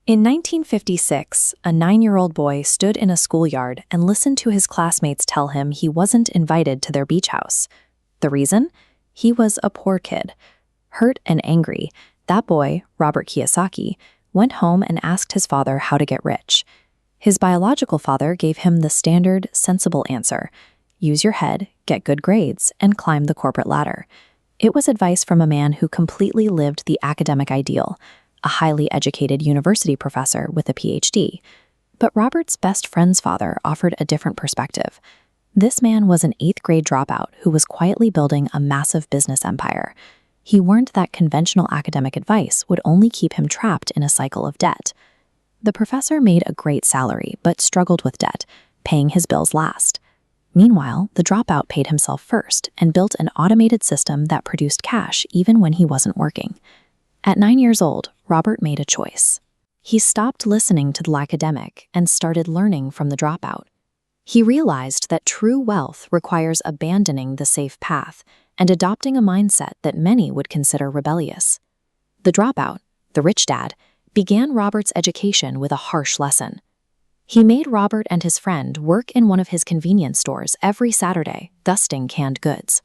In 1956, a 9-year-old boy stood in a schoolyard and listened to his classmates tell him he wasn't invited to their beach house. The reason? He was a poor kid. Hurt and angry, that boy, Robert Kiyosaki, went home and asked his father how to get rich. His biological father gave him the standard, sensible answer: use your head, get good grades, and climb the corporate ladder. It was advice from a man who completely lived the academic ideal, a highly educated university professor with a PhD. But Robert's best friend's father offered a different perspective. This man was an 8th-grade dropout who was quietly building a massive business empire. He warned that conventional academic advice would only keep him trapped in a cycle of debt. The professor made a great salary but struggled with debt, paying his bills last. Meanwhile, the dropout paid himself first and built an automated system that produced cash even when he wasn't working. At 9 years old, Robert made a choice. He stopped listening to the academic and started learning from the dropout. He realized that true wealth requires abandoning the safe path and adopting a mindset that many would consider rebellious. The dropout, the rich dad, began Robert's education with a harsh lesson. He made Robert and his friend work in one of his convenience stores every Saturday, dusting canned goods.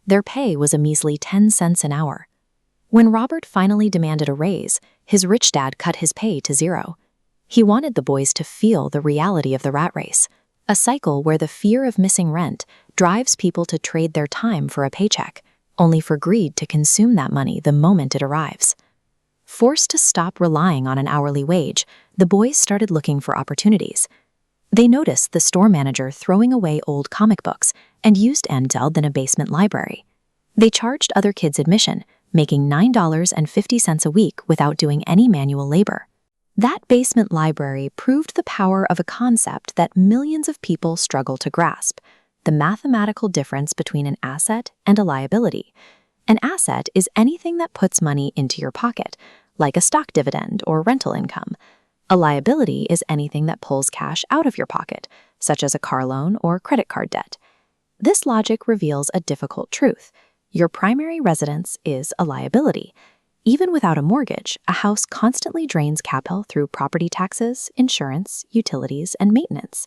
Their pay was a measly 10 cents an hour. When Robert finally demanded a raise, his rich dad cut his pay to 0. He wanted the boys to feel the reality of the rat race, a cycle where the fear of missing rent drives people to trade their time for a paycheck, only for greed to consume that money the moment it arrives. Forced to stop relying on an hourly wage, the boys started looking for opportunities. They noticed the store manager throwing away old comic books and used them in a basement library. They charged other kids admission, making $9.50 a week without doing any manual labor. That basement library proved the power of a concept that millions of people struggle to grasp: the mathematical difference between an asset and a liability. An asset is anything that puts money into your pocket, like a stock dividend or rental income. A liability is anything that pulls cash out of your pocket, such as a car loan or credit card debt. This logic reveals a difficult truth. Your primary residence is a liability. Even without a mortgage, a house constantly drains capital through property taxes, insurance, utilities, and maintenance.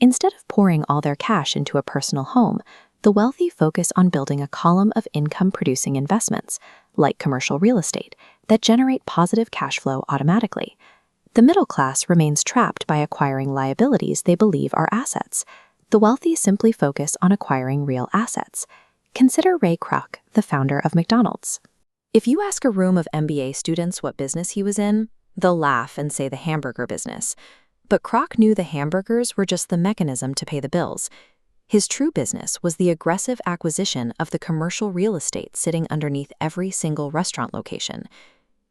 Instead of pouring all their cash into a personal home, the wealthy focus on building a column of income-producing investments, like commercial real estate, that generate positive cash flow automatically. The middle class remains trapped by acquiring liabilities they believe are assets. The wealthy simply focus on acquiring real assets. Consider Ray Kroc, the founder of McDonald's. If you ask a room of MBA students what business he was in, they'll laugh and say the hamburger business. But Kroc knew the hamburgers were just the mechanism to pay the bills. His true business was the aggressive acquisition of the commercial real estate sitting underneath every single restaurant location.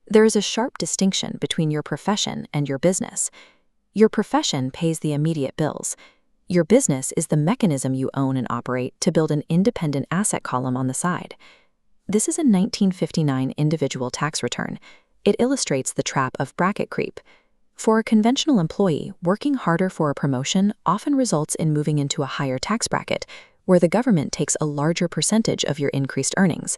There is a sharp distinction between your profession and your business. Your profession pays the immediate bills. Your business is the mechanism you own and operate to build an independent asset column on the side. This is a 1959 individual tax return. It illustrates the trap of bracket creep. For a conventional employee, working harder for a promotion often results in moving into a higher tax bracket, where the government takes a larger percentage of your increased earnings.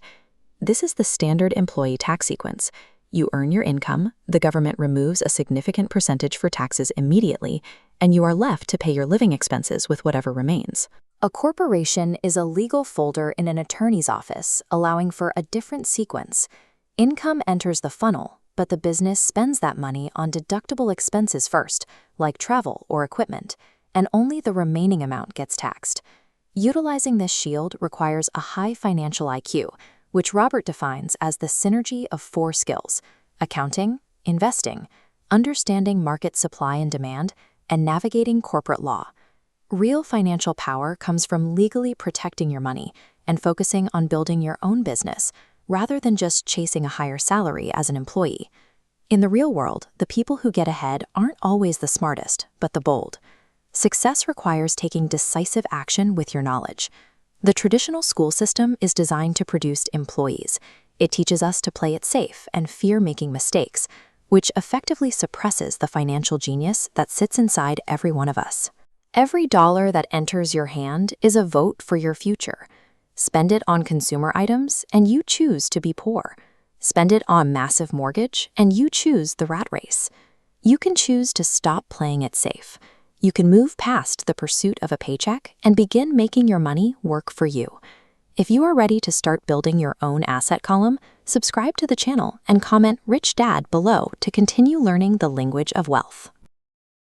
This is the standard employee tax sequence. You earn your income, the government removes a significant percentage for taxes immediately, and you are left to pay your living expenses with whatever remains. A corporation is a legal folder in an attorney's office, allowing for a different sequence. Income enters the funnel, but the business spends that money on deductible expenses first, like travel or equipment, and only the remaining amount gets taxed. Utilizing this shield requires a high financial IQ, which Robert defines as the synergy of 4 skills: accounting, investing, understanding market supply and demand, and navigating corporate law. Real financial power comes from legally protecting your money and focusing on building your own business, rather than just chasing a higher salary as an employee. In the real world, the people who get ahead aren't always the smartest, but the bold. Success requires taking decisive action with your knowledge. The traditional school system is designed to produce employees. It teaches us to play it safe and fear making mistakes, which effectively suppresses the financial genius that sits inside every one of us. Every dollar that enters your hand is a vote for your future. Spend it on consumer items, and you choose to be poor. Spend it on massive mortgage, and you choose the rat race. You can choose to stop playing it safe. You can move past the pursuit of a paycheck and begin making your money work for you. If you are ready to start building your own asset column, subscribe to the channel and comment "Rich Dad" below to continue learning the language of wealth.